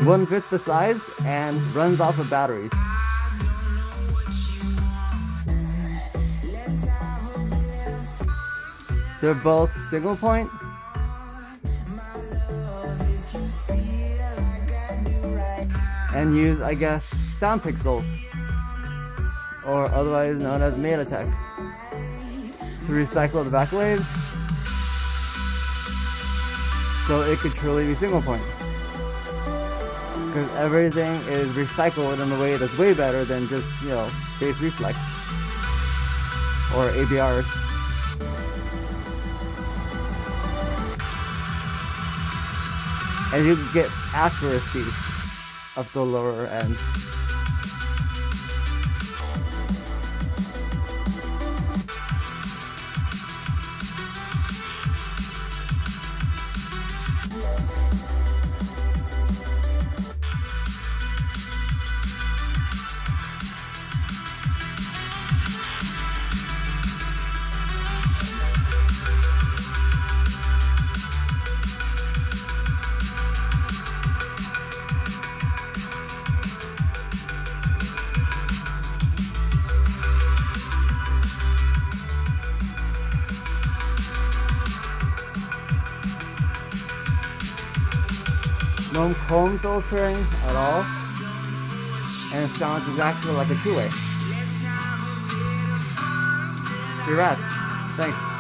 1/5 the size and runs off of batteries. They're both single point and use, I guess, sound pixels, or otherwise known as Mediatek, to recycle the back waves, so it could truly be single point. Because everything is recycled in a way that's way better than just, you know, phase reflex or ABRs. And you can get accuracy of the lower end. No comb filtering at all, and it sounds exactly like a two-way. You're right. Thanks.